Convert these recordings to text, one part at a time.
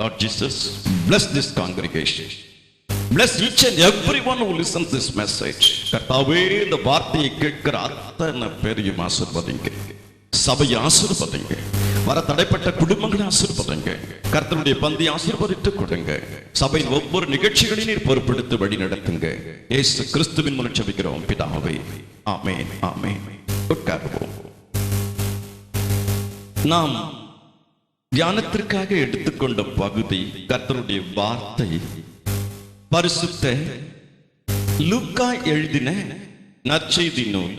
Lord Jesus, bless this congregation. Bless each and everyone who listens this message. கர்த்தாவே, இந்த வார்த்தையை கேட்கிற அத்தனை பேரையும் ஆசீர்வதிங்க. சபையை ஆசீர்வதிங்க. வர தடைப்பட்ட குடும்பங்களை ஆசீர்வதிங்க. கர்த்தருடைய பந்தி ஆசீர்வதித்து கொடுங்க. சபையின் ஒவ்வொரு நிகழ்ச்சிகளையும் நீர் பொறுப்பெடுத்து வழி நடத்துங்க. இயேசு கிறிஸ்துவின் மூலம் ஜெபிக்கிறோம் பிதாவே. ஆமென், ஆமென். உட்காருவோம். நாம் தியானத்திற்காக எடுத்துக்கொண்ட பகுதி கர்த்தருடைய வார்த்தை பரிசுத்த லூக்கா எழுதின நற்செய்தி நூல்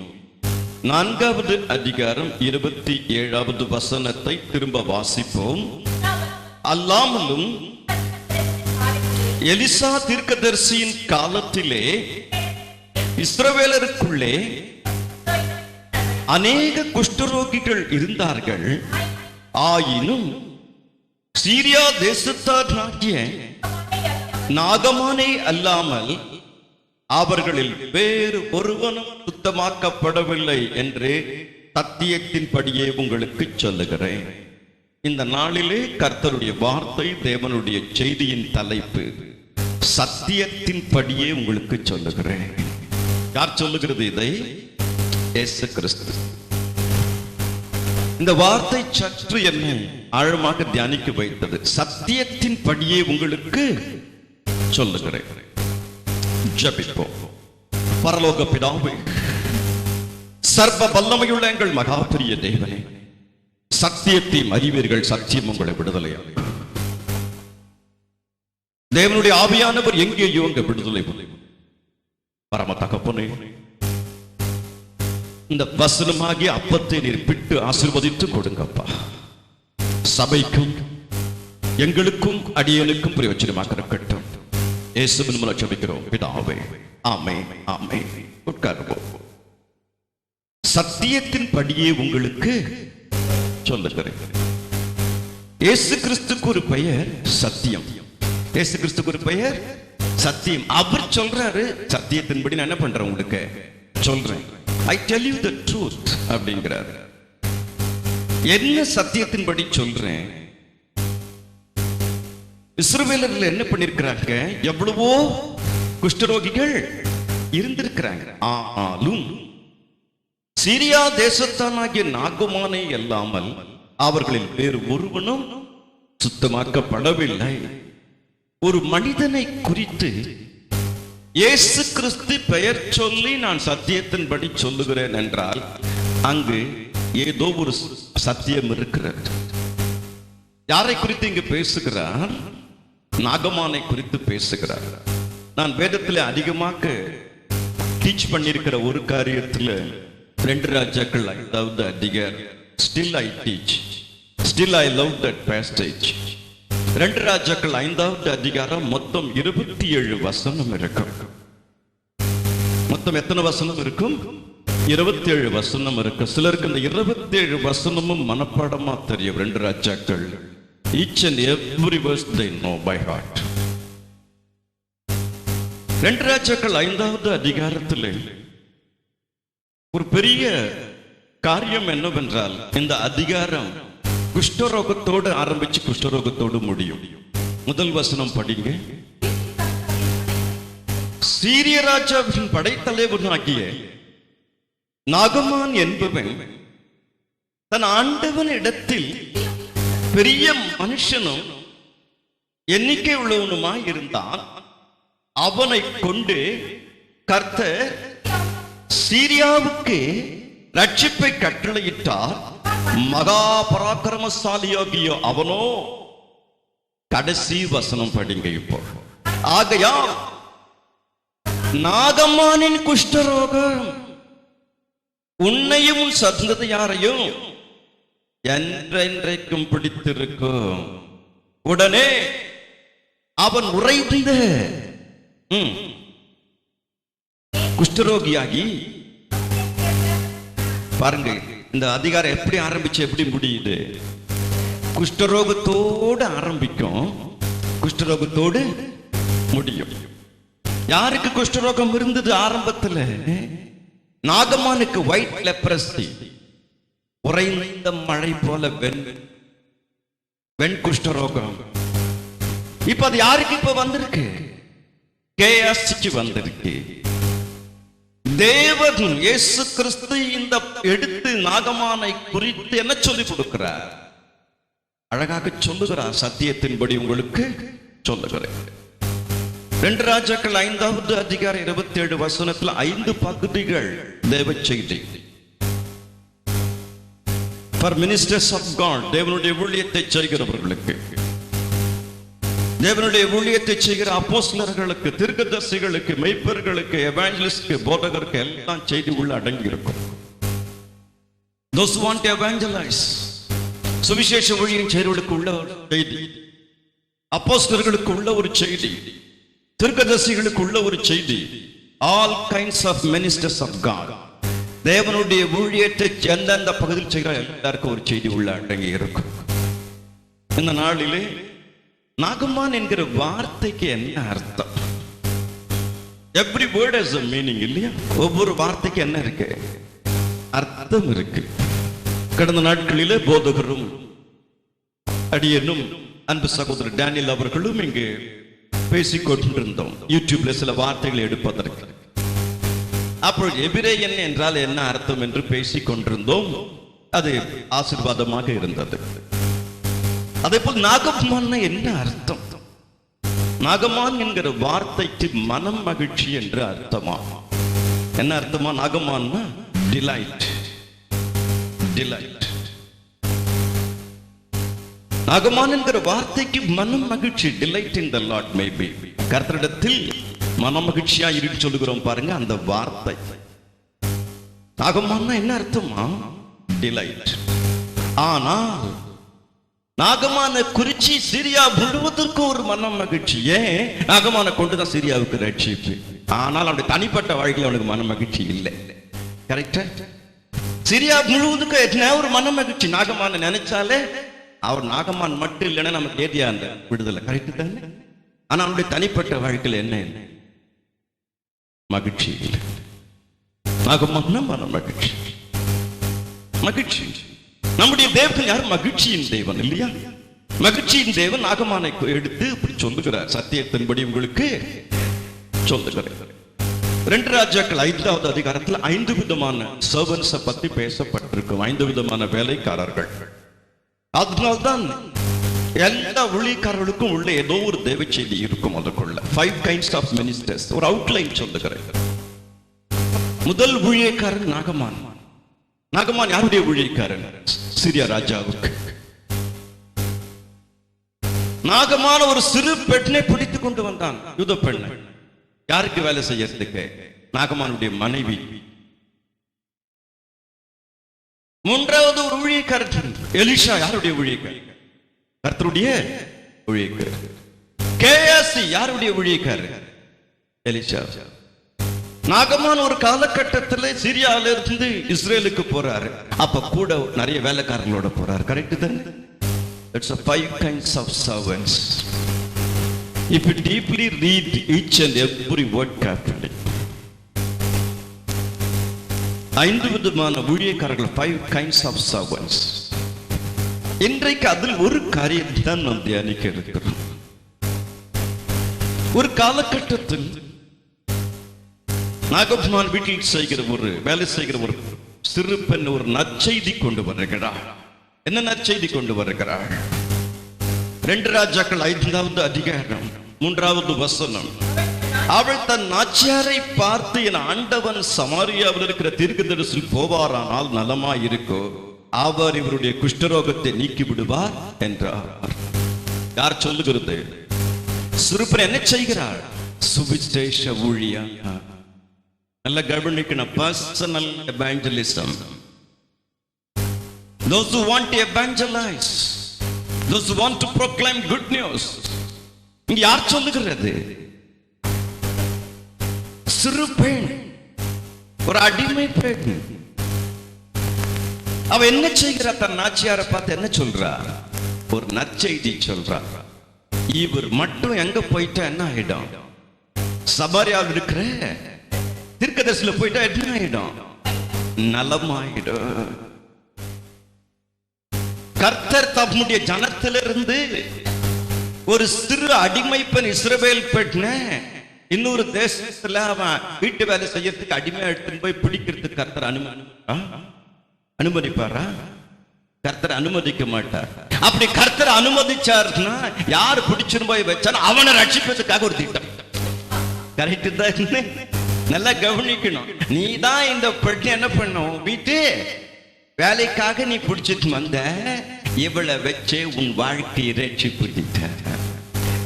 4வது அதிகாரம் 27வது வசனத்தை திரும்ப வாசிப்போம். அல்லாமலும் எலிசா தீர்க்கதரிசியின் காலத்திலே இஸ்ரவேலருக்குள்ளே அநேக குஷ்டரோகிகள் இருந்தார்கள். ஆயினும் சீரியா தேசத்தாராகிய நாகமானே அல்லாமல் அவர்களில் வேறு ஒருவனும் சுத்தமாக்கப்படவில்லை என்று சத்தியத்தின்படியே உங்களுக்கு சொல்லுகிறேன். இந்த நாளிலே கர்த்தருடைய வார்த்தை, தேவனுடைய செய்தியின் தலைப்பு சத்தியத்தின்படியே உங்களுக்கு சொல்லுகிறேன். யார் சொல்லுகிறது இதை? இயேசு கிறிஸ்து. இந்த வார்த்தை சற்று என்னை ஆழமாக தியானிக்க வைத்தது. சத்தியத்தின்படியே உங்களுக்கு சொல்லுகிறேன். ஜெபிப்போம். பரலோக பிதாவே, சர்வ வல்லமையுள்ள எங்கள் மகா பெரிய தேவனே, சத்தியத்தை அறிவீர்கள், சத்தியம் உங்களை விடுதலையாக்கும். தேவனுடைய ஆவியானவர் எங்கேயோ அங்க விடுதலை பரம தகப்பனே, இந்த வசனமாகிய அப்பத்தை நீர் பிட்டு ஆசீர்வதித்து கொடுங்கப்பா. சபைக்கும் எங்களுக்கும் அடியனுக்கும் பிரயோஜனமாக இருக்கட்டும். இயேசுவின் மூலம் ஜெபிக்கிறோம் பிதாவே. ஆமென், ஆமென். உட்காருவோம். சத்தியத்தின்படியே உங்களுக்கு சொல்லுகிறேன். இயேசு கிறிஸ்துக்கு ஒரு பெயர் சத்தியம். இயேசு கிறிஸ்துக்கு ஒரு பெயர் சத்தியம். அவர் சொல்றாரு, சத்தியத்தின்படி நான் என்ன பண்றேன் உங்களுக்கு சொல்றேன். I tell you the truth அப்படிங்கிறார். என்ன சத்தியத்தின்படி சொல்றேன்? இஸ்ரவேலர்கள் என்ன பண்ணிருக்கிறாங்க? எவ்வளவோ குஷ்டரோகிகள் இருந்திருக்கிறாங்க. ஆனாலும் சீரியா தேசத்தானாகிய நாகமானை அல்லாமல் அவர்களில் வேறு ஒருவனும் சுத்தமாக்கப்படவில்லை. ஒரு மனிதனை குறித்து இயேசு கிறிஸ்து பெயர் சொல்லி நான் சத்தியத்தின்படி சொல்லுகிறேன் என்றால் அங்கு ஏதோ ஒரு சத்தியம் இருக்கிறது. யாரை குறித்து இங்கு பேசுகிறார்? நாகமானை குறித்து பேசுகிறார். நான் வேதத்தில் அதிகமாக டீச் பண்ணியிருக்கிற ஒரு காரியத்தில் 2 ராஜாக்கள் 5வது அதிகாரம். Still I teach, still I love that passage. 2 ராஜாக்கள் 5வது அதிகாரம் மொத்தம் 27 வசனம் இருக்கும். மொத்தம் எத்தனை வசனம் இருக்கும்? 27 வசனம் இருக்கு. சிலருக்கு இந்த 27 வசனமும் மனப்பாடமா தெரியும். 2 ராஜாக்கள், each and every verse they know by heart. 2 ராஜாக்கள் 5வது அதிகாரத்தில் ஒரு பெரிய காரியம் என்னவென்றால், இந்த அதிகாரம் குஷ்டரோகத்தோடு ஆரம்பிச்சு குஷ்டரோகத்தோடு முடியும். முதல் வசனம் படிங்க. சீரிய ராஜாவின் படைத்தலைவனாகிய நாகமான் என்பவன் தன் ஆண்டவன் இடத்தில் பெரிய மனுஷனும் எண்ணிக்கை உள்ளவனுமாய் இருந்தான். அவனை கொண்டு கர்த்தர் சீரியாவுக்கு ரட்சிப்பை கட்டளையிட்டார். மகா பராக்கிரமசாலியாகிய அவனோ, கடைசி வசனம் படிங்க இப்போ. ஆகையால் நாகமானின் குஷ்டரோகம் உன்னையும் உன் சந்ததியாரையும் என்றென்றைக்கும் பிடித்திருக்கும். உடனே அவன் உறைந்த குஷ்டரோகியாகி, பாருங்க இந்த அதிகாரம் எப்படி ஆரம்பிச்சு எப்படி முடியுது. குஷ்டரோகத்தோடு ஆரம்பிக்கும், குஷ்டரோகத்தோடு முடியும். யாருக்கு குஷ்டரோகம் இருந்தது ஆரம்பத்தில்? நாகமானுக்கு ஒயிட் லெப்ரசி, உறைந்த மழை போல வெண் குஷ்டரோகம். இப்ப அது யாருக்கு இப்ப வந்திருக்கு? கேயாசிக்கு வந்திருக்கு. தேவன் இயேசு கிறிஸ்து இந்த எடுத்து நாகமானை குறித்து என்ன சொல்லி கொடுக்கிறார்? அழகாக சொல்லுகிறார். சத்தியத்தின்படி உங்களுக்கு சொல்லுகிறேன். 2 ராஜாக்கள் 5வது அதிகாரம் 27 வசனத்தில் 5 பகுதிகள் தேவ செய்தி. For ministers of God, தேவனுடைய ஊழியத்தை செய்கிறவர்களுக்கு, தேவனுடைய ஊழியத்தை செய்கிற அப்போஸ்தலர்களுக்கு, தீர்க்கதரிசிகளுக்கு, மெய்ப்பர்களுக்கு, எவாஞ்சலிஸ்ட்க்கு, போதகருக்கு எல்லாம் செய்தி உள்ள அடங்கி இருக்கும். Those who want to evangelize, சுவிசேஷ ஊழியம் செய்கிறவர்களுக்கு உள்ள செய்தி, அப்போஸ்தலர்களுக்கு உள்ள ஒரு செய்தி, தீர்க்கதரிசிகளுக்கு உள்ள ஒரு செய்தி. All kinds of ministers of God, தேவனுடைய ஊழியத்தை எந்தெந்த பகுதியில் செய்கிற எல்லாருக்கும் ஒரு செய்தி உள்ள அடங்கி இருக்கும். இந்த நாளிலே நாகமான் என்கிற வார்த்தைக்கு என்ன அர்த்தம்? Every word has a meaning இல்லையா? ஒவ்வொரு வார்த்தைக்கு என்ன இருக்கு? அர்த்தம் இருக்கு. கடந்த நாட்களிலே போதகரும் அடியனும் அன்பு சகோதரர் டேனியல் அவர்களும் இங்கு பேசிக் கொண்டிருந்தோம், யூடியூப்ல சில வார்த்தைகளை எடுப்பதற்கு. அப்பொழுது எபிரேயன் என்றால் என்ன அர்த்தம் என்று பேசிக் கொண்டிருந்தோம். அது ஆசீர்வாதமாக இருந்தது. அதே போல் நாகமான் என்ன அர்த்தம்? நாகமான் என்கிற வார்த்தைக்கு மனம் மகிழ்ச்சி என்று அர்த்தமா? என்ன அர்த்தமா? நாகமான் டிலைட், டிலைட். நாகமான் என்கிற வார்த்தைக்கு மனம் மகிழ்ச்சி, delight in the Lord. Maybe கர்த்தரிடத்தில் மன மகிழ்ச்சியா இருக்கு சொல்லுகிறோம் பாருங்க, அந்த வார்த்தை. நாகமான் என்ன அர்த்தமா? டிலைட். ஆனால் நாகமான குறிச்சி சிரியா முழுவதற்கு ஒரு மனம் மகிழ்ச்சி. ஏன்? நாகமான கொண்டுதான் சிரியாவுக்கு ரட்சிப்பு. ஆனால் அவனுடைய தனிப்பட்ட வாழ்க்கையில் அவனுக்கு மன மகிழ்ச்சி இல்லை. கரெக்டா? சிரியா முழுவதுக்கு என்ன ஒரு மன மகிழ்ச்சி. நாகமான நினைச்சாலே அவர் நாகமான் மட்டும் இல்லைன்னா நமக்கு ஏதியா அந்த விடுதலை. கரெக்ட் தானே? ஆனா அவனுடைய தனிப்பட்ட வாழ்க்கையில் என்ன மகிழ்ச்சி இல்லை. நாகமான் மன மகிழ்ச்சி, மகிழ்ச்சி. நம்முடைய தேவன் யார்? மகிழ்ச்சியின் தேவன் இல்லையா? மகிழ்ச்சியின் தேவன் நாகமானை எடுத்து இப்படி சொல்லுகிறார். சத்தியத்தின்படி உங்களுக்கு சொல்லுகிறார். 2 ராஜாக்கள் 5வது அதிகாரத்தில் 5 விதமான சர்வன்ஸை பத்தி பேசப்பட்டிருக்கும். 5 விதமான வேலைக்காரர்கள். அதனால்தான் எல்லா ஊழியக்காரர்களுக்கும் உள்ள ஏதோ ஒரு தேவ செய்தி இருக்கும். அதுக்குள்ள 5 kinds of ministers ஒரு அவுட்லைன் சொல்லுகிறேன். முதல் ஊழியக்காரன் நாகமான். நாகமான் யாருடைய ஊழியக்காரன்? சிரியா ராஜாவுக்கு. நாகமான ஒரு சிறு பெண்ணை பிடித்துக் கொண்டு வந்தான், யூத பெண்ணை. யாருக்கு வேலை செய்யறதுக்கு? நாகமானுடைய மனைவி. 3வது ஒரு ஊழியக்காரன் எலிஷா. யாருடைய ஊழியக்காரர்? கர்த்தருடைய ஊழியக்காரர். கேயாசி யாருடைய ஊழியக்காரர்? எலிஷா. நாகமான் ஒரு காலகட்டத்தில் சிரியால இருந்து இஸ்ரேலுக்கு போறாரு. அப்ப கூட நிறைய வேலைக்காரங்களோட போறாரு. கரெக்ட் தானே? It's a 5 kinds of servants. If you deeply read each and every word carefully, 5 விதமான ஊழியக்காரர்கள், 5 kinds of servants. இன்றைக்கு அதில் ஒரு காரியத்தை தான் நாம் தியானிக்க இருக்கிறோம். ஒரு காலகட்டத்தில் நாகமான் வீட்டில் செய்கிற ஒரு வேலை செய்கிற ஒரு சிறு பெண் ஒரு நற்செய்தி கொண்டு வருகிறாள். என்ன நற்செய்தி கொண்டு வருகிறாள்? 2 ராஜாக்கள் 5வது அதிகாரம் 3வது வசனம். அவள் தன் நாச்சியாரை பார்த்து, என் ஆண்டவன் சமாரியாவில் இருக்கிற தீர்க்கதரிசி போவாரானால் நலமாயிருக்கோ, அவர் இவருடைய குஷ்டரோகத்தை நீக்கி விடுவார் என்றார். யார் சொல்லுகிறது? சிறுபெண் என்ன செய்கிறாள்? சுவிசேஷ ஊழியம். நல்ல கவனிக்கணும். Personal evangelism. Those who want to evangelize, those who want to proclaim good news. இங்க யார் சொல்லுகிறது? சிறு பெண், ஒரு அடிமை பெண். அவ என்ன செய்கிறா? தன் நாச்சியாரை பார்த்து என்ன சொல்றா? ஒரு நற்செய்தி சொல்றா. இவர் மட்டும் எங்க போயிட்டா என்ன ஆயிடும்? சமாரியாவில் இருக்கிற தீர்க்கதரிசியில போயிட்டா என்ன ஆயிடும்? நலமாயிடும். கர்த்தர் தம்முடைய ஜனத்திலிருந்து ஒரு சிறு அடிமை பெண் இஸ்ரவேல் பெண்ண இன்னொரு தேசத்துல அவன் வீட்டு வேலை செய்யறதுக்கு அடிமையா எடுத்துன்னு போய் பிடிக்கிறதுக்கு கர்த்தர் அனுமதிப்பாரா? கர்த்தர் அனுமதிக்க மாட்டார். அப்படி கர்த்தர் அனுமதிச்சாருன்னா யாரு பிடிச்சுன்னு போய் வச்சாலும் அவனை ரட்சிப்பதற்காக ஒரு திட்டம். கரெக்ட் தான். நல்லா கவனிக்கணும். நீ தான் இந்த பெண்ணை என்ன பண்ணும், வீட்டு வேலைக்காக நீ பிடிச்சிட்டு வந்த, இவளை வச்சே உன் வாழ்க்கையை ரட்சிப்பிட்ட.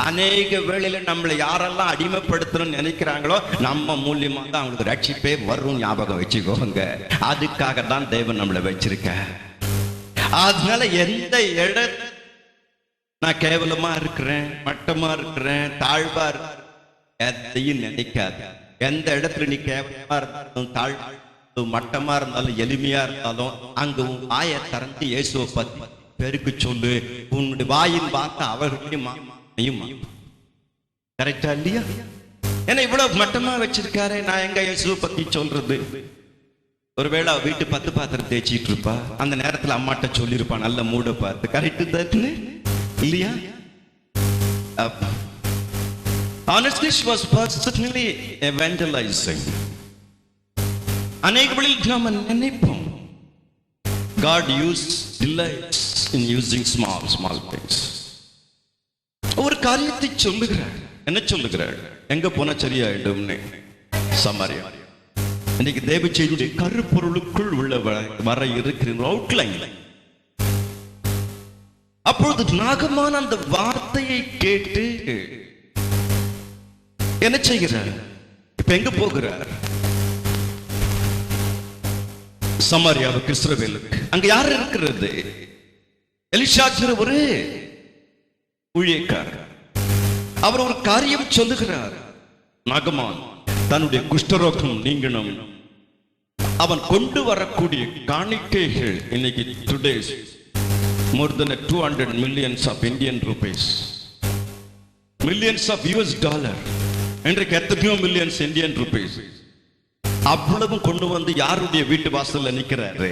அநேக வேளையில நம்மளை யாரெல்லாம் அடிமைப்படுத்தணும்னு நினைக்கிறாங்களோ நம்ம மூலியமா தான் அவங்களுக்கு ரட்சிப்பே வரும். ஞாபகம் வச்சுக்கோங்க. அதுக்காக தான் தேவன் நம்மளை வச்சிருக்க. அதனால எந்த நான் கேவலமா இருக்கிறேன், மட்டமா இருக்கிறேன், தாழ்வா இருக்கிறேன் எதையும் நினைக்காத. எந்த இடத்துல நீ கேவலமா இருந்தாலும், தாழ்வு மட்டமா இருந்தாலும், எளிமையா இருந்தாலும், அங்க உன் வாயை திறந்து இயேசுவை பத்தி பெருக்கு சொல்லு. உன்னுடைய வாயின் வார்த்தை அவர்களையும் கரெக்டா இல்லையா? ஏன்னா இவ்வளவு மட்டமா வச்சிருக்காரு, நான் எங்க இயேசுவை பத்தி சொல்றது? ஒருவேளை வீட்டு 10 பாத்திரம் தேய்ச்சிட்டு இருப்பா, அந்த நேரத்துல அம்மாட்ட சொல்லிருப்பா நல்ல மூட பார்த்து. கரெக்ட் தான் இல்லையா? Honestly, she was personally evangelizing. அநேகவழியில் நாம நினைப்போம் God delights in using small things. ஒரு காரியத்தை சொல்லுகிறார். என்ன சொல்லுகிறார்? எங்க போனா சரியாயிடும்னு. சமாரியா. இன்னைக்கு தேவ செய்தியுடைய கருப்பொருளுக்குள் உள்ள வர இருக்கிற அவுட்லைன். அப்பொழுது நாகமான அந்த வார்த்தையை கேட்டு என்ன செய்கிறார்? இப்ப எங்க போகிறார்? சமாரியாவுக்கு, இஸ்ரவேலுக்கு. அங்க யார் இருக்கிறது? எலிஷாங்கிற ஒரு ஊழியக்காரர். அவர் ஒரு காரியம் சொல்லுகிறார். நாகமான் தன்னுடைய குஷ்டரோகம் நீங்கணும். அவன் கொண்டு வரக்கூடிய காணிக்கைகள் இன்னைக்கு today more than 200 millions of Indian rupees, millions of US dollar, இன்றைக்கு எத்தனையோ மில்லியன்ஸ் இந்தியன் ருபீஸ். அவ்வளவு கொண்டு வந்து யாருடைய வீட்டு வாசல்ல நிக்கிறாரு?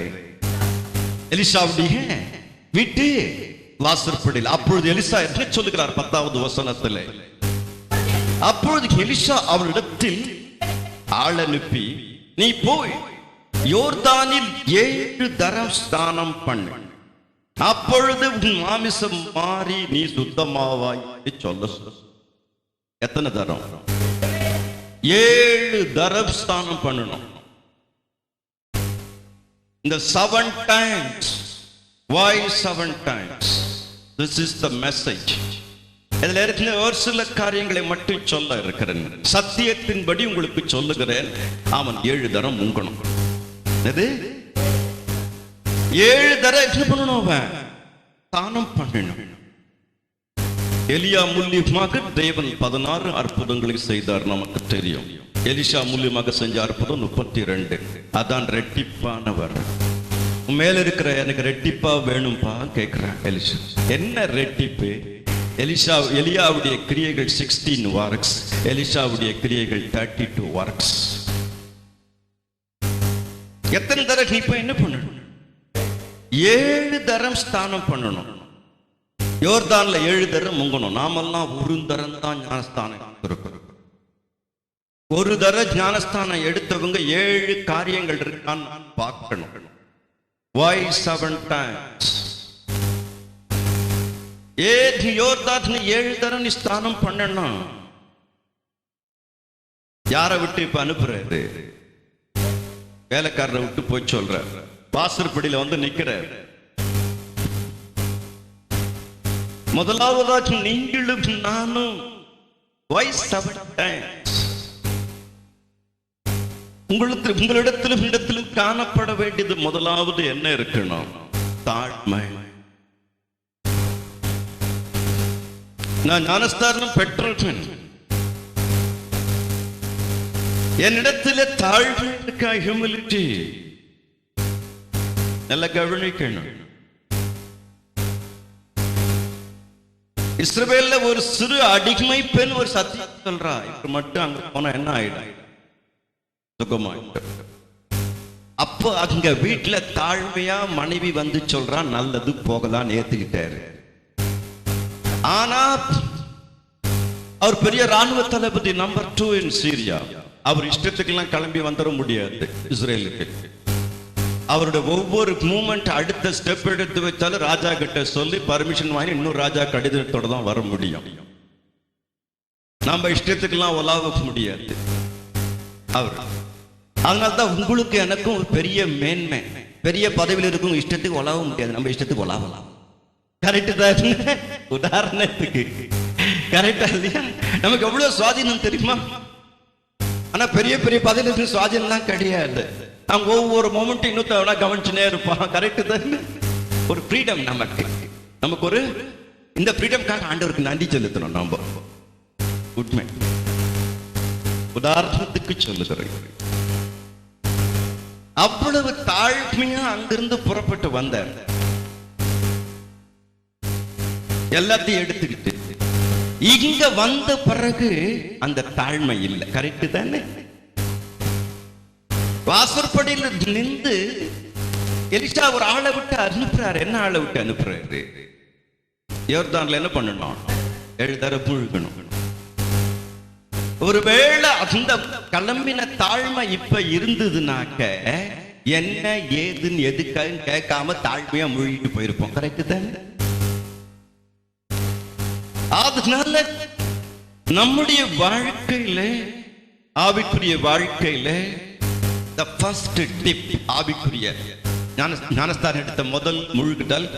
எலிசாவுடைய வீட்டு வாசற்படியில். அப்பொழுது எலிசா என்ன சொல்லுகிறார்? 10வது வசனத்தில், அப்பொழுது எலிசா அவரிடத்தில் ஆள் அனுப்பி, நீ போய் யோர்தானில் 7 தரம் ஸ்நானம் பண்ணு, அப்பொழுது உன் மாமிசம் மாறி நீ சுத்தமாவாய் சொல்ல. எத்தனை தரம்? 7 தரம் ஸ்நானம் பண்ணணும். இந்த 7 times. Why 7 times? This is the message. இதுல இருக்கிற ஒரு சில காரியங்களை மட்டும் சொல்ல இருக்கிறேன். சத்தியத்தின்படி உங்களுக்கு சொல்லுகிறேன். அவன் 7 தரம் முங்கணும். இது 7 தரம் என்ன பண்ணணும்? அவன் ஸ்நானம் பண்ணணும். எலியா மூலியமாக தேவன் 16 அற்புதங்களை செய்தார், நமக்கு தெரியும். எலிஷா மூலியமாக செஞ்ச அற்புதம் 32. அதான் ரெட்டிப்பானவர். மேல இருக்கிற எனக்கு ரெட்டிப்பா வேணும்பா கேட்கிறான் எலிஷா. என்ன ரெட்டிப்பு? எலியாவுடைய கிரியைகள் 16 works, எலிஷாவுடைய கிரியைகள் 32 works. எத்தனை தரம் நீ இப்ப என்ன பண்ணணும்? 7 தரம் ஸ்நானம் பண்ணணும். யோர்தான்ல 7 தரம் முங்கணும். நாமெல்லாம் ஒரு தரம் தான் ஞானஸ்தானம் இருக்கிறோம். ஒரு தர ஞானஸ்தானம் எடுத்தவங்க 7 காரியங்கள் இருக்கான்னு பார்க்கணும். Why 7 times? யோர்தான்ல 7 தரம் நீ ஸ்நானம் பண்ணணும். யாரை விட்டு இப்ப அனுப்புறாரு? வேலைக்காரரை விட்டு போய் சொல்ற. வாசற்படியில வந்து நிக்கிற. முதலாவதாக நீங்களும் நானும் why 7 times? உங்களிடத்திலும் காணப்பட வேண்டியது முதலாவது என்ன இருக்கணும்? தாழ்மை. நான் ஞானஸ்தானம் பெற்றேன். என்னிடத்தில் தாழ்மை இருக்கா? ஹியூமிலிட்டி. நல்ல கவனிக்கணும். இஸ்ரவேல்ல ஒரு சிறு அடிமை பெண் ஒரு சத்தியம் சொல்றா. இப்ப மட்டும் அங்க போனா என்ன ஆயிடும்? சுகமாயிட்டு. அப்போ அங்க வீட்டுல தாழ்மையா மனைவி வந்து சொல்றா, நல்லது போகலாம் ஏத்துக்கிட்டாரு. ஆனா அவர் பெரிய ராணுவ தளபதி, நம்பர் 2 இன் சீரியா. அவர் இஷ்டத்துக்கெல்லாம் கிளம்பி வந்துட முடியாது இஸ்ரேலுக்கு. அவருடைய ஒவ்வொரு மூமெண்ட், அடுத்த ஸ்டெப் எடுத்து வச்சாலும் ராஜா கிட்ட சொல்லி பர்மிஷன் வாங்கி இன்னொரு ராஜா கடிதத்தோட தான் வர முடியும். நம்ம இஷ்டத்துக்கெல்லாம் உலாவ முடியாது அவர். அதனால்தான் உங்களுக்கு எனக்கும் ஒரு பெரிய மேன்மை, பெரிய பதவியில் இருக்கும் இஷ்டத்துக்கு உலாவ முடியாது, நம்ம இஷ்டத்துக்கு உலாவலாம். கரெக்டு தான். உதாரணத்துக்கு கரெக்டா இல்லையா? நமக்கு எவ்வளவு சுவாதீனம் தெரியுமா? ஆனா பெரிய பெரிய பதவியில் இருக்கிற சுவாதீனம் கிடையாது. அவங்க ஒவ்வொரு மொமெண்ட்டும் இன்னொருத்தவனா கவனிச்சுனே இருப்பான். கரெக்டு தான். ஒரு ஃப்ரீடம் நமக்கு ஒரு இந்த ஃப்ரீடம்காக ஆண்டவருக்கு நன்றி செலுத்தணும் நம்ம. உண்மை. உதாரணத்துக்கு சொல்லுகிறேன், அவ்வளவு தாழ்மையா அங்கிருந்து புறப்பட்டு வந்தார். எல்லாத்தையும் எடுத்துக்கிட்டு இங்க வந்த பிறகு அந்த தாழ்மை இல்லை. கரெக்டு தானே? வாசற்படியில் நின்று எலிசா ஒரு ஆளை விட்டு அனுப்புறாரு. என்ன ஆளை விட்டு அனுப்புறாரு? யோர்தான்ல என்ன பண்ணணும்? 7 தடவை முழுகணும். ஒருவேளை அந்த கிளம்பின தாழ்மை இப்ப இருந்ததுனாக்க என்ன ஏதுன்னு எதுக்காக கேட்காம தாழ்மையா முழுகிட்டு போயிருப்போம். கரெக்டு தானே? அதனால நம்முடைய வாழ்க்கையில, ஆவிக்குரிய வாழ்க்கையில the first dip, ஆவிக்குரிய ஞானஸ்தானம் எடுத்த முதல் முழுகுதல்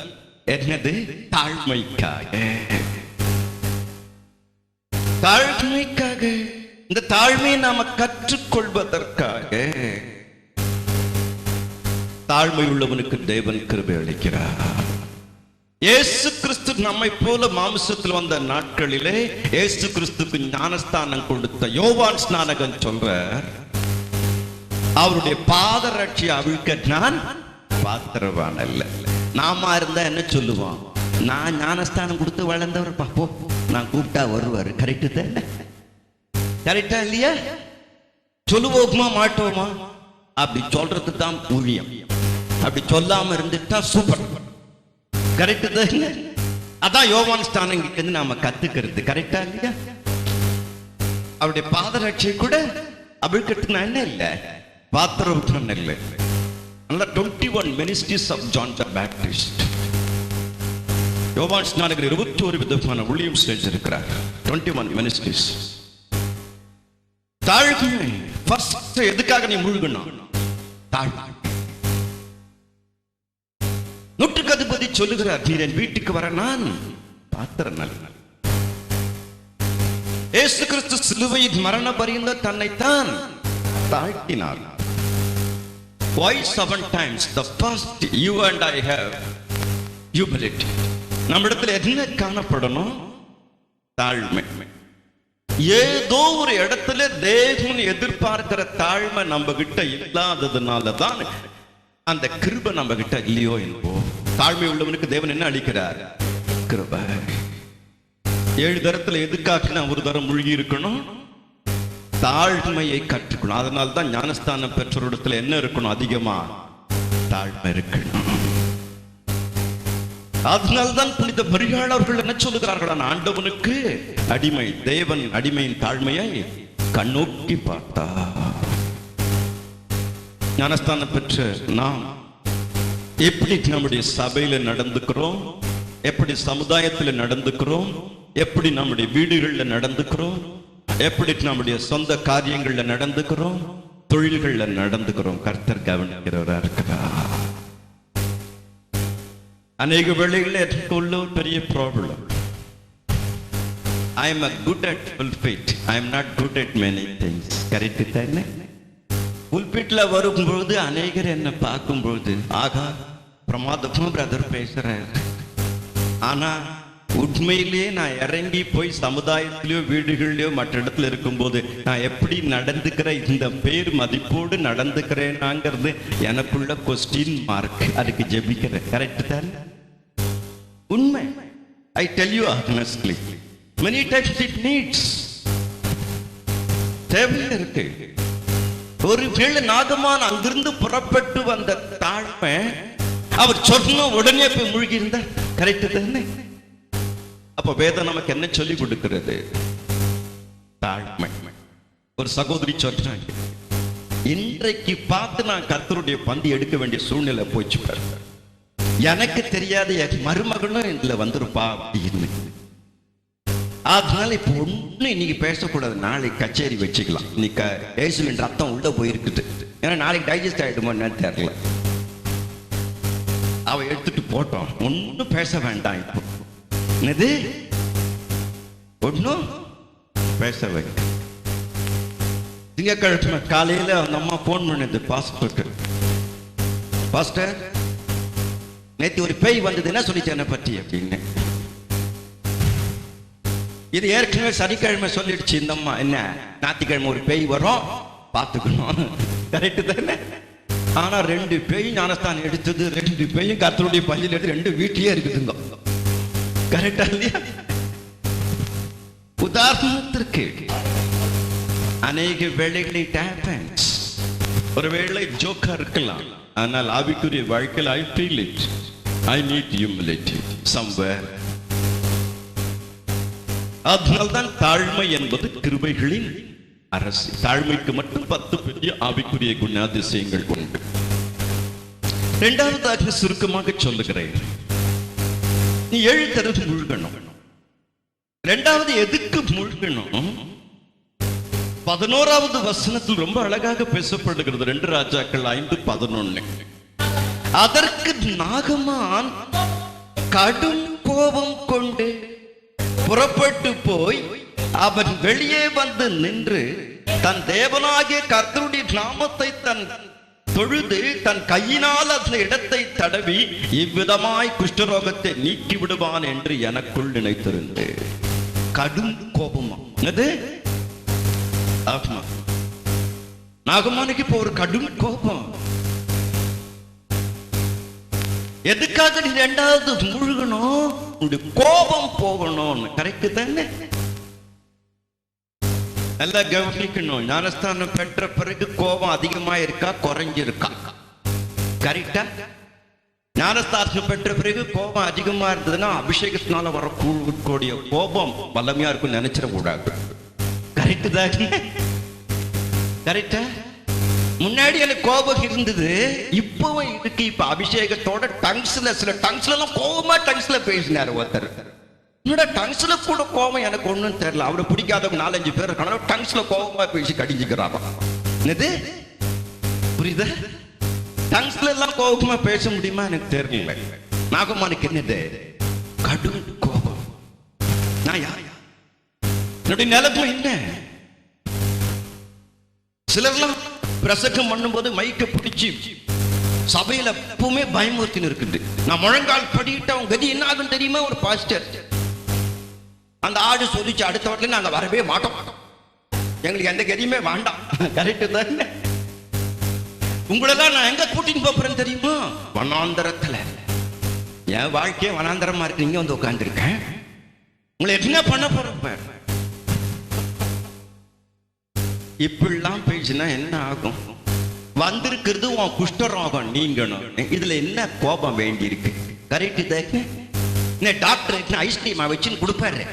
என்னது? தாழ்மைக்காக. தாழ்மைக்காக. இந்த தாழ்மையை நாம கற்றுக்கொள்வதற்காக. தாழ்மை உள்ளவனுக்கு தேவன் கிருபை அளிக்கிறார். இயேசு கிறிஸ்து நம்மை போல மாம்சத்தில் வந்த நாட்களிலே இயேசு கிறிஸ்துக்கு ஞானஸ்தானம் கொடுத்த யோவான் ஸ்நானகன் சொல்றார், அவருடைய பாதரட்சி அவிழ்க்க நான் பாத்திரவான் அல்ல. நாம இருந்தா என்ன சொல்லுவோம்? நான் ஞானஸ்தானம் கொடுத்து வளர்ந்தவர் பாப்போ, நான் கூப்பிட்டா வருவாரு. கரெக்டு தானே? கரெக்டா இல்லையா? சொல்லுவோமா மாட்டோமா? அப்படி சொல்றது தான் ஊழியம். அப்படி சொல்லாம இருந்துட்டா சூப்பர். கரெக்டு தானே? அதான் யோவான் ஸ்நானம் கிட்ட இருந்து நாம கத்துக்கிறது. கரெக்டா இல்லையா? அவருடைய பாதரட்சியை கூட அவிழ்க்கிறதுக்கு நான் என்ன இல்லை, பாத்திரம் இல்லை. 21 ministries of John the Baptist. யோவான் ஸ்நானகர் 21 விதமான ஊழியம் செஞ்சிருக்கிறார். 21 ministries. தாழ்மை ஃபர்ஸ்ட். எதுக்காக நீ முழுகணும்? தாழ்மை. நூற்றுக்கு அதிபதி சொல்லுகிறார், நீர் என் வீட்டுக்கு வர நான் பாத்திரம் நல்ல. இயேசு கிறிஸ்து சிலுவையின் மரண பரியந்த தன்னைத்தான் தாழ்த்தினார். Why 7 times? The first, you and I have humility. நம்மிடத்தில் என்ன காணப்படணும்? தாழ்மை. ஏதோ ஒரு இடத்துல தேவன் எதிர்பார்க்கிற தாழ்மை நம்ம கிட்ட இல்லாததுனால தான் அந்த கிருபை நம்ம கிட்ட இல்லையோ என்போ. தாழ்மை உள்ளவனுக்கு தேவன் என்ன அளிக்கிறார்? கிருபை. 7 தரத்துல எதுக்காக நான் ஒரு தரம் மூழ்கி இருக்கணும்? தாழ்மையை கற்றுக்கணும். அதனால தான் ஞானஸ்தானம் பெற்றோரிடத்துல என்ன இருக்கணும்? அதிகமா தாழ்மை இருக்கணும். அதனால்தான் புனித மரியாளர்கள் என்ன சொல்லுகிறார்கள்? ஆண்டவனுக்கு அடிமை. தேவன் அடிமையின் தாழ்மையை கண்ணோக்கி பார்த்தா. ஞானஸ்தானம் பெற்ற நாம் எப்படி நம்முடைய சபையில நடந்துக்கிறோம், எப்படி சமுதாயத்தில் நடந்துக்கிறோம், எப்படி நம்முடைய வீடுகளில் நடந்துக்கிறோம், எப்படி நம்முடைய சொந்த காரியங்கள்ல நடந்துக்கிறோம், தொழில்கள்ல நடந்துக்கிறோம், கர்த்தர் கவனிக்கிறவரா இருக்கிறார். அநேக வேளைகளில் எனக்கு உள்ள ஒரு பெரிய problem. I am a good at pulpit. I am not good at many things. Correct தானே? புல்பிட்ல வரும்பொழுது அநேகர் என்ன பார்க்கும்பொழுது, ஆகா பிரமாதமா பிரதர் பேசுறாரு. ஆனா உண்மையிலேயே நான் இறங்கி போய் சமுதாயத்திலயோ வீடுகளிலோ மற்ற இடத்துல இருக்கும்போது நான் எப்படி நடந்துக்கிறேன், இந்த பேர் மதிப்போடு நடந்துக்கிறேனாங்கிறது எனக்குள்ள கொஸ்டின் மார்க். அதுக்கு ஜெபிக்கிறேன். கரெக்ட் தான்? உண்மை. I tell you honestly, many times it needs. தேவை இருக்கு. ஒரு வேளை நாகமான் அங்கிருந்து புறப்பட்டு வந்த தாழ்மை அவர் சொன்ன உடனே போய் மூழ்கி இருந்தார். கரெக்ட் தானே? அப்ப வேதம் நமக்கு என்ன சொல்லி கொடுக்கிறது? தாழ்மை. ஒரு சகோதரி சொல்றாங்க, இன்றைக்கு பார்த்து நான் கர்த்தருடைய பந்தி எடுக்க வேண்டிய சூழ்நிலை போச்சு பாரு, எனக்கு தெரியாத என் மருமகனும் இதுல வந்திருப்பா அப்படின்னு. அதனால இப்ப ஒண்ணு இன்னைக்கு பேசக்கூடாது, நாளைக்கு கச்சேரி வச்சுக்கலாம். இன்னைக்கு இயேசுவின் ரத்தம் உள்ள போயிருக்குது, ஏன்னா நாளைக்கு டைஜஸ்ட் ஆயிடுமோ என்னன்னு தெரியல. அவ எடுத்துட்டு போட்டோம், ஒன்னும் பேச வேண்டாம். இப்போ என்னது ஒன்னும் பேச வைக்க. திங்கட்கிழமை காலையில அந்த அம்மா போன் பண்ணது பாஸ்டர், பாஸ்டர் நேற்று ஒரு பேய் வந்தது, என்ன சொல்லிச்சு என்னை பற்றி அப்படின்னு. இது ஏற்கனவே சனிக்கிழமை சொல்லிடுச்சு இந்த அம்மா, என்ன ஞாயிற்றுக்கிழமை ஒரு பேய் வரும் பார்த்துக்கணும், கரெக்டு தானே? ஆனா 2 பேய் ஞானஸ்தானம் எடுத்தது, 2 பேயும் கர்த்தருடைய பள்ளியில் எடுத்து 2 வீட்டிலேயே இருக்குதுங்க, கரெக்டா இல்லையா? உதாரணத்திற்கு அநேக வேளைகளை happens. ஒருவேளை ஜோக்கா இருக்கலாம், ஆனால் ஆவிக்குரிய வாழ்க்கையில் I feel it, I need humility somewhere. அதனால்தான் தாழ்மை என்பது கிருபைகளின் அரசு. தாழ்மைக்கு மட்டும் 10 பெரிய ஆவிக்குரிய குணாதிசயங்கள் உண்டு. இரண்டாவதாக சுருக்கமாக சொல்லுகிறேன், நீ 7 தடவை முழுகணும். இரண்டாவது எதுக்கு முழுகணும்? 11வது வசனத்தில் ரொம்ப அழகாக பேசப்படுகிறது, 2 ராஜாக்கள் 5:11. அதற்கு நாகமான் கடும் கோபம் கொண்டு புறப்பட்டு போய் அவன் வெளியே வந்து நின்று தன் தேவனாகிய கர்த்தருடைய நாமத்தை தன் தொழுது தன் கையினால் அந்த இடத்தை தடவி இவ்விதமாய் குஷ்டரோகத்தை நீக்கி விடுவான் என்று எனக்குள் நினைத்திருந்தேன். கடும் கோபமா? ஆமா, நாகமானுக்கு இப்போ ஒரு கடும் கோபம். எதுக்காக நீ 2வது முழுகணும்? கோபம் போகணும், கரெக்ட் தானே? நல்லா கவனிக்கணும். ஞானஸ்தானம் பெற்ற பிறகு கோபம் அதிகமா இருக்கா குறைஞ்சிருக்கா? கரெக்டா? ஞானஸ்தானம் பெற்ற பிறகு கோபம் அதிகமா இருந்ததுன்னா அபிஷேகத்தினால வரக்கூடிய கோபம் வல்லமையா இருக்கும் நினைச்சிட கூடாது, கரெக்ட் தானே? கரெக்டா? முன்னாடி எனக்கு கோபம் இருந்தது, இப்பவும் இருக்கு. இப்ப அபிஷேகத்தோட டங்ஸ்ல, சில டங்ஸ்ல எல்லாம் கோபமா டங்ஸ்ல பேசினாரு ஒருத்தர். என்னோட டங்ஸ்ல கூட கோபம் எனக்கு ஒண்ணும் தெரியல. அவரை பிடிக்காதவங்க 4-5 பேர் இருக்காங்க, டங்ஸ்ல கோபமா பேசி கடிஞ்சுக்கிறாரா? என்னது புரியுதா? டங்ஸ்ல எல்லாம் கோபமா பேச முடியுமா எனக்கு தெரியல. நாகமானுக்கு என்னது? கடும் கோபம். நான் யார்? என்னுடைய நிலைமை என்ன? சிலர்லாம் பிரசங்கம் பண்ணும்போது மைக்க பிடிச்சி சபையில எப்பவுமே பயமுறுத்தின்னு இருக்குது. நான் முழங்கால் படிக்கிட்டு அவங்க கதி என்ன ஆகும் தெரியுமா? ஒரு பாஸ்டர் அந்த ஆடு சொல்லிச்சு, அடுத்த வாட்டில நாங்க வரவே மாட்டோம், எங்களுக்கு எந்த கதியுமே வேண்டாம், கரெக்ட் தானே? உங்களெல்லாம் நான் எங்க கூட்டின்னு போறேன்னு தெரியுமா? வனாந்தரத்துல. என் வாழ்க்கையே வனாந்தரமா இருக்கு, நீங்க வந்து உட்கார்ந்துருக்கேன், உங்களை என்ன பண்ண போறேன்? இப்படிலாம் பேசினா என்ன ஆகும்? வந்திருக்கிறது உன் குஷ்டரோகம் நீங்கணும், இதுல என்ன கோபம் வேண்டி இருக்கு? கரெக்ட் தானே? டாக்டர் ஐஸ்கிரீமா வச்சுன்னு கொடுப்பாரு.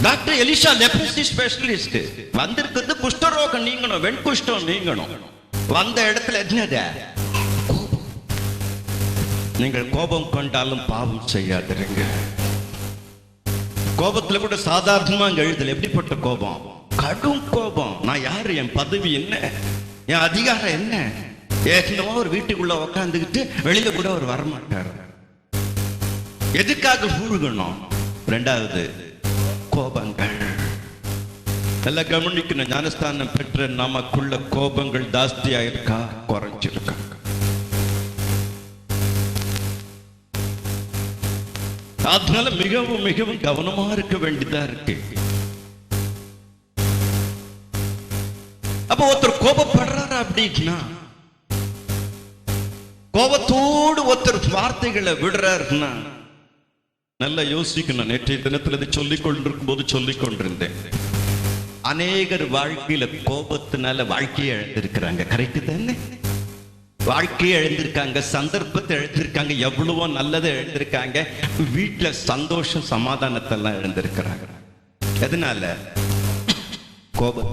Doctor Elisha leprosy specialist. வந்திருக்கிறது குஷ்டரோகம் நீங்கணும், வெண்குஷ்டம் நீங்கணும். வந்த இடத்துல என்னது? நீங்கள் கோபம் கொண்டாலும் பாவம் செய்யாதிருங்க. கோபத்துல கூட சாதாரணமா அங்க எழுதல. எப்படிப்பட்ட கோபம்? கடும் கோபம். நான் யாரு? என் பதவி என்ன? என் அதிகாரம் என்ன? ஏற்கனவே ஒரு வீட்டுக்குள்ள உட்காந்துக்கிட்டு வெளியில கூட ஒரு வரமாட்டார். எதுக்காக மூழ்கணும்? 2வது கோபங்கள். நல்லா கவனிக்கணும். ஞானஸ்தானம் பெற்ற நமக்குள்ள கோபங்கள் ஜாஸ்தியா இருக்கா குறைஞ்சிருக்கா? அதனால மிகவும் மிகவும் கவனமா இருக்க வேண்டியதா இருக்கு. அப்ப ஒருத்தர் கோபப்படுறாரு அப்படின்னா, கோபத்தோடு ஒருத்தர் வார்த்தைகளை விடுறாருன்னா நல்லா யோசிக்கணும். நேற்றைய தினத்தில் இதை சொல்லிக் கொண்டிருக்கும் போது சொல்லிக் கொண்டிருந்தேன், அநேகர் வாழ்க்கையில கோபத்தினால வாழ்க்கையை இழந்திருக்கிறாங்க. கரெக்ட் தானே? வாழ்க்கையை இழந்திருக்காங்க, சந்தர்ப்பத்தை இழந்திருக்காங்க, எவ்வளவோ நல்லதை இழந்திருக்காங்க, வீட்டுல சந்தோஷம் சமாதானத்தை எல்லாம் இழந்திருக்கிறாங்க. எதனால? கோபம்.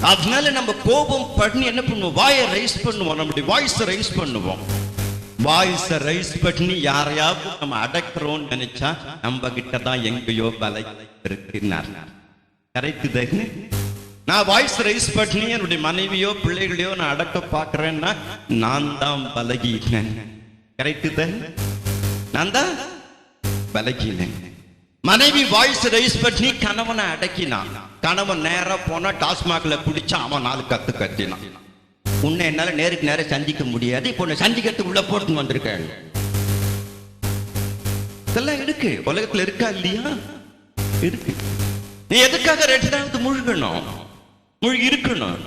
அதனால நம்ம கோபம் பண்ணி என்ன பண்ணுவோம்? வாயை ரைஸ் பண்ணுவோம், நம்முடைய வாய்ஸை ரைஸ் பண்ணுவோம். வாய்ஸை ரைஸ் பண்ணி யாரையாவது நம்ம அடக்கிறோம் நினைச்சா நம்ம கிட்டதான் எங்கேயோ பலை இருக்குன்னார். கரெக்ட் தானே? நான் வாய்ஸ் ரைஸ் பண்ணி என்னுடைய மனைவியோ பிள்ளைகளையோ நான் அடக்க பாக்குறேன்னா நான் தான் பலகீனன். கரெக்ட் தானே? நான் தான் பலகீனன். மனைவி வாய்ஸ் ரைஸ் பண்ணி கணவனை அடக்கினான். கணவன் நேரா போனா டாஸ்மாக்ல குடிச்சா அவன் 4 கத்து கத்தினான். உன்னை என்னால நேருக்கு நேரம் சந்திக்க முடியாது, இப்போ உன்னை சந்திக்கிறதுக்கு உள்ள போட்டு வந்திருக்கேன். இதெல்லாம் இருக்கு, உலகத்துல இருக்கா இல்லையா? இருக்கு. நீ எதுக்காக 2வது முழுகணும்? முழுகி இருக்கணும்.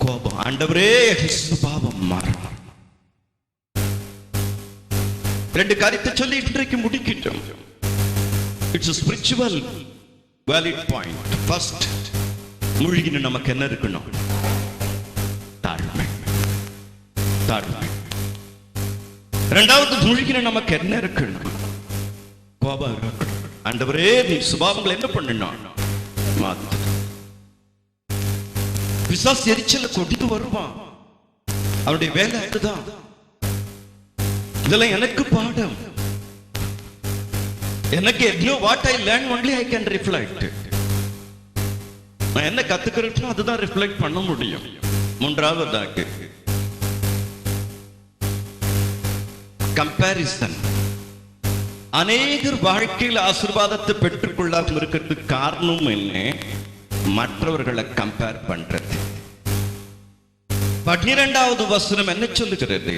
கோபம். ஆண்டவரே பாவம் மாறும். 2 காரியத்தை சொல்லி இன்றைக்கு முடிக்கிட்டோம். It's spiritual valid point. First, முழுகின நமக்கு என்ன இருக்கணும்? தாழ்மை. தாழ்மை. 2வது, முழுகின நமக்கு என்ன இருக்கணும்? கோபம் இருக்கணும். ஆண்டவரே நீ சுபாவங்களை என்ன பண்ணணும்? மாத்து. பிசாசு எரிச்சல கொண்டு வருவான். அவருடைய வேலை அதுதான். இதெல்லாம் எனக்கு பாடம். எனக்கு எவ்வளோ what I learn only I can reflect. நான் என்ன கத்துக்கிறேன் அதுதான் ரிஃப்ளெக்ட் பண்ண முடியும். 3வது கம்பேரிசன். அநேகர் வாழ்க்கையில் ஆசீர்வாதத்தை பெற்றுக்கொள்ளாமல் இருக்கிறதுக்கு காரணம் என்ன? மற்றவர்களை கம்பேர் பண்றது. 12வது வசனம் என்ன சொல்லுகிறது?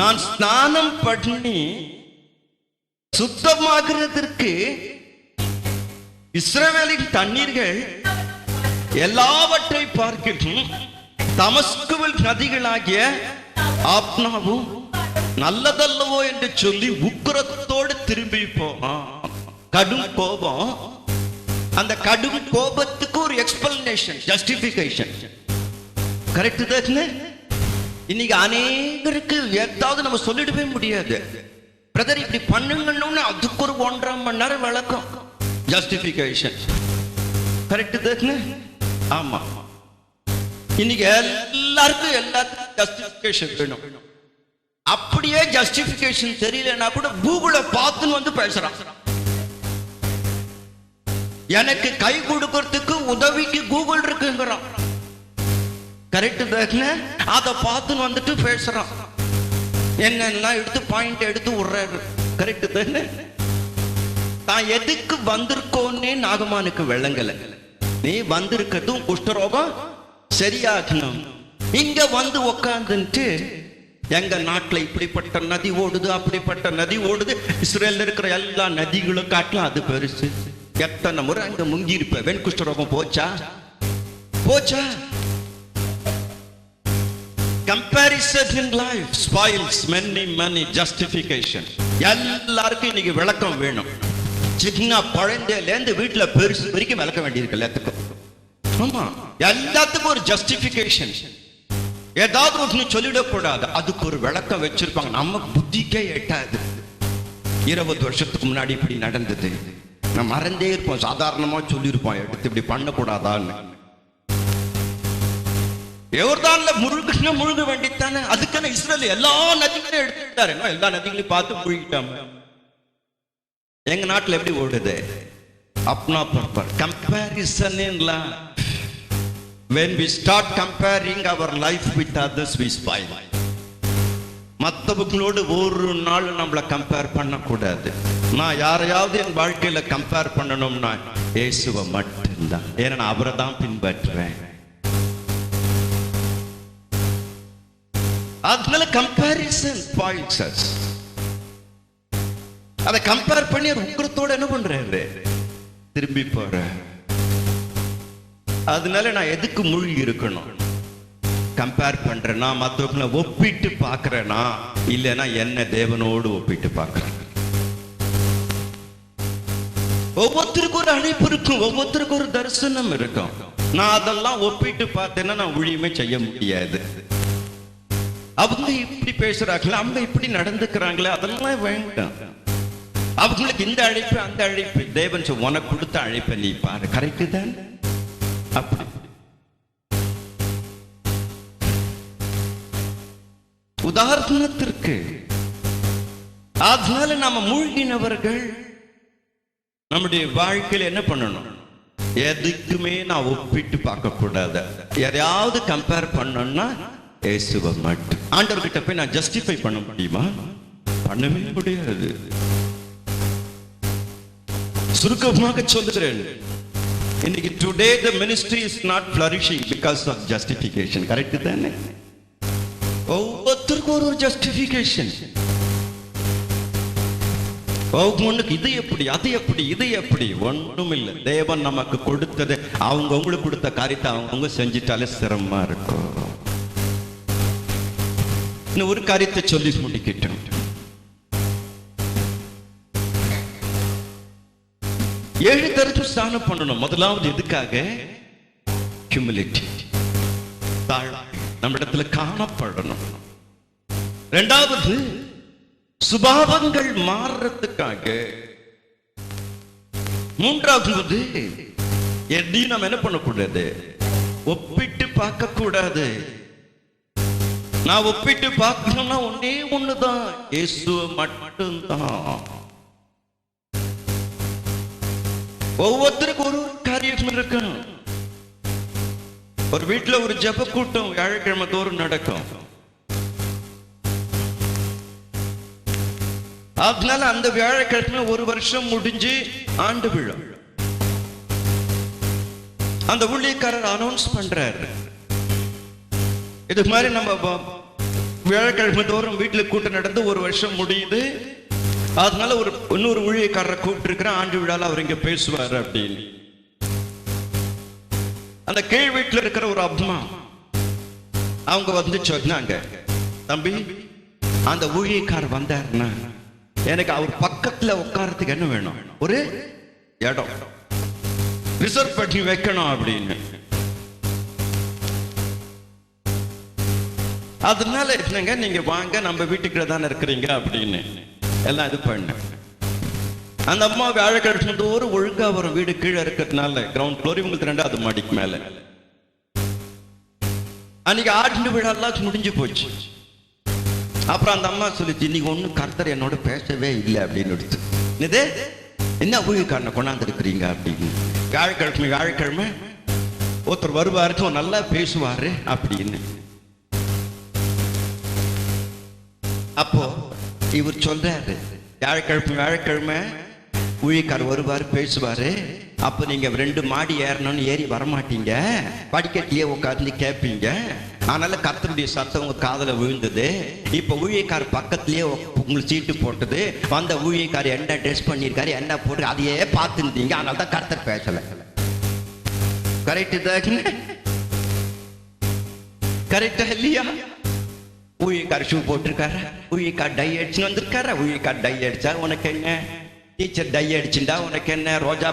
நான் ஸ்நானம் பண்ணி சுத்தமாகிறதற்கு இஸ்ரவேலின் தண்ணீர்கள் எல்லாவற்றை பார்க்கிலும் தமஸ்குவில் நதிகளாகிய ஆப்னாவும் நல்லதல்லவோ என்று சொல்லி உக்கிரத்தோடு திரும்பி போனான். கடும் கோபம். அந்த கடும் கோபத்துக்கு ஒரு எக்ஸ்பிளனேஷன், ஜஸ்டிபிகேஷன். கரெக்ட் தானே? இன்னைக்கு அநேகருக்கு ஏதாவது நம்ம சொல்லிடவே முடியாது. பிரதர் இப்படி பண்ணுங்கன்னு அதுக்கு ஒரு 1.5 மணி நேரம் விளக்கம், ஜஸ்டிபிகேஷன். கரெக்ட் தானே? ஆமா. இன்னைக்கு எல்லாருக்கும் ஜஸ்டிபிகேஷன் வேணும். அப்படியே ஜஸ்டிபிகேஷன் தெரியலன்னா கூட கூகுளை பார்த்துன்னு வந்து பேசுறான். எனக்கு கை கொடுக்கிறதுக்கு உதவிக்கு கூகுள் இருக்குங்கிறான். கரெக்ட் தானே? அதை பார்த்துன்னு வந்துட்டு பேசுறான். என்னெல்லாம் எடுத்து பாயிண்ட் எடுத்து விடுறாரு. கரெக்ட் தானே? தான் எதுக்கு வந்திருக்கோன்னே நாகமானுக்கு விளங்கல. நீ வந்திருக்கிறதும் குஷ்டரோகம் சரியாகணும். இங்க வந்து உக்காந்துட்டு எங்க நாட்டுல இப்படிப்பட்ட நதி ஓடுது, அப்படிப்பட்ட நதி ஓடுது. இஸ்ரேல்ல இருக்கிற எல்லா நதிகளும் காட்டலாம் அது பெருசு. எத்தனை முறை அங்க முங்கி இருப்ப. வெண்குஷ்டரோகம் போச்சா? போச்சா? Comparison in life spoils many justification. எல்லாருக்கும் இன்னைக்கு விளக்கம் வேணும். சின்ன குழந்தையில இருந்து வீட்டுல பெருசு வரைக்கும் விளக்க வேண்டியிருக்கு எல்லாத்துக்கும். ஆமா, எல்லாத்துக்கும் ஒரு ஜஸ்டிபிகேஷன். ஏதாவது ஒன்று சொல்லிடக்கூடாது, அதுக்கு ஒரு விளக்கம் வச்சிருப்பாங்க. நம்ம புத்திக்கே எட்டாது. 20 வருஷத்துக்கு முன்னாடி இப்படி நடந்தது, நம்ம மறந்தே இருப்போம். சாதாரணமா சொல்லியிருப்போம், எடுத்து இப்படி பண்ணக்கூடாதான்னு. யோர்தான்ல முழுக வேண்டித்தானே? அதுக்கான இஸ்ரேல் எல்லா நதிகளையும் எடுத்துட்டாரு. எல்லா நதிகளையும் பார்த்து முழுகிட்டாங்க. எங்க நாட்டுல எப்படி ஓடுது? அப்னா பர்பர் comparison in life. When we start comparing our life with others, we spoil. மற்றவங்களோடு ஒரு நாள் நம்மளை கம்பேர் பண்ணக்கூடாது. நான் யாரையாவது என் வாழ்க்கையில கம்பேர் பண்ணணும்னா இயேசுவை மட்டும்தான். ஏன்னா நான் அவரை தான் பின்பற்றுவேன். அதனால கம்பேரிசன் பாயிண்ட்ஸ் us. அதை கம்பேர் பண்ணி உக்கிரத்தோட என்ன பண்றாரு? திரும்பி போற. அதனால நான் எதுக்கு மூழ்கி இருக்கணும்? கம்பேர் பண்றேன்னா, மற்றவங்களை ஒப்பிட்டு பார்க்கறேனா, இல்லைன்னா என்ன தேவனோடு ஒப்பிட்டு பார்க்கறேன். ஒவ்வொருத்தருக்கும் ஒரு அழைப்பு இருக்கும், ஒவ்வொருத்தருக்கும் ஒரு தரிசனம் இருக்கும். நான் அதெல்லாம் ஒப்பிட்டு பார்த்தேன்னா நான் ஊழியமே செய்ய முடியாது. அவங்க இப்படி பேசுறாங்களா, அவங்க இப்படி நடந்துக்கிறாங்களே, அதெல்லாம் வேண்டாம். அவங்களுக்கு இந்த அழைப்பு அந்த அழைப்பு, தேவன் உனக்கு கொடுத்த அழைப்பை நீ பாரு, கரெக்டு தான். அப்படி உதாரணத்திற்கு அதனால நாம மூழ்கினவர்கள் நம்முடைய வாழ்க்கையில் என்ன பண்ணணும்? எதுக்குமே நான் ஒப்பிட்டு பார்க்க கூடாது. எதையாவது கம்பேர் பண்ணணும்னா இயேசுவை மட்டும். ஆண்டவர்கிட்ட போய் நான் ஜஸ்டிஃபை பண்ண முடியுமா? பண்ணவே முடியாது. சுருக்கமாக சொல்லுகிறேன், இன்னைக்கு today the ministry is not flourishing because of justification. Correct தானே? ஒவ்வொருத்தருக்கும் ஒரு ஜஸ்டிஃபிகேஷன். ஒவ்வொன்றுக்கு இது எப்படி, அது எப்படி, இது எப்படி, ஒன்றும் இல்லை. தேவன் நமக்கு கொடுத்தது, அவங்க உங்களுக்கு கொடுத்த காரியத்தை அவங்க செஞ்சிட்டாலே சிரமமா இருக்கும். இன்னும் ஒரு காரியத்தை சொல்லி முடிக்கிட்டோம். 7 தரத்து ஸ்நானம் பண்ணணும். முதலாவது எதுக்காக? ஹியூமிலிட்டி, நம்ம இடத்துல காணப்படணும். இரண்டாவது சுபாவங்கள் மாறுறதுக்காக. மூன்றாவது எதையும் நம்ம என்ன பண்ணக்கூடாது? ஒப்பிட்டு பார்க்க கூடாது. நான் ஒப்பிட்டு பார்க்கணும்னா ஒன்னே ஒண்ணுதான், இயேசுவை மட்டும்தான். ஒவ்வொருத்தருக்கும் ஒரு காரியம் இருக்கணும். ஒரு வீட்டுல ஒரு ஜெப கூட்டம் வியாழக்கிழமை தோறும் நடக்கும். அதனால அந்த வியாழக்கிழமை ஒரு வருஷம் முடிஞ்சு ஆண்டு விழா. அந்த ஊழியக்காரர் அனௌன்ஸ் பண்றாரு, இது மாதிரி நம்ம வியாழக்கிழமை தோறும் வீட்டுல கூட்டம் நடந்து ஒரு வருஷம் முடியுது. அதனால இன்னொரு ஊழியக்காரரை கூப்பிட்டு இருக்கிறேன், ஆண்டு விழால அவர் இங்க பேசுவாரு அப்படின்னு. அந்த கீழ் வீட்டுல இருக்கிற ஒரு அம்மா அவங்க வந்து சொன்னாங்க, தம்பி அந்த ஊழியக்காரர் வந்தாருன்னா எனக்கு அவர் பக்கத்துல உட்காரத்துக்கு என்ன வேணும்? ஒரு இடம் ரிசர்வ் பண்ணி வைக்கணும் அப்படின்னு. அதனால என்னங்க, நீங்க வாங்க, நம்ம வீட்டுக்குள்ள தானே இருக்கிறீங்க அப்படின்னு எல்லாம் இது பண்ண. அந்த அம்மா வியாழக்கிழமை தோறும் ஒழுங்கா வரும். வீடு கீழே இருக்கிறதுனால கிரவுண்ட் ஃப்ளோர், இவங்களுக்கு 2வது மாடிக்கு மேல. அன்னைக்கு ஆண்டு விழா எல்லாம் முடிஞ்சு போச்சு. அப்புறம் அந்த அம்மா சொல்லிச்சு, இன்னைக்கு ஒண்ணு கர்த்தர் என்னோட பேசவே இல்லை அப்படின்னு எடுத்து. இது என்ன ஊழியக்காரனை கொண்டாந்து இருக்கிறீங்க அப்படின்னு. வியாழக்கிழமை ஒருத்தர் வருவாரு, நல்லா பேசுவாரு அப்படின்னு. அப்போ இவர் சொல்றாரு, வியாழக்கிழமை ஊழியக்காரர் வருவாரு, பேசுவாரு. அப்ப நீங்க 2 மாடி ஏறணும்னு ஏறி வரமாட்டீங்க, படிக்கட்டிலேயே உட்காந்து கேட்பீங்க. அதனால கர்த்தருடைய சத்தம் உங்க காதுல விழுந்தது. இப்ப ஊழியக்காரர் பக்கத்திலேயே உங்களுக்கு சீட்டு போட்டது. வந்த ஊழியக்காரர் என்ன ட்ரெஸ் பண்ணிருக்காரு, என்ன போட்டு அதையே பார்த்துருந்தீங்க. அதனால தான் கர்த்தர் பேசல. கரெக்ட் தான்? கரெக்டா இல்லையா? ஊழியக்காரர் ஷூ போட்டிருக்காரு, ஊழியக்கார் டை அடிச்சுன்னு வந்திருக்காரு. ஊழியக்கார் டை அடிச்சா உனக்கு என்ன? டீச்சர் டை அடிச்சுட்டா உனக்கு என்ன? ரோஜா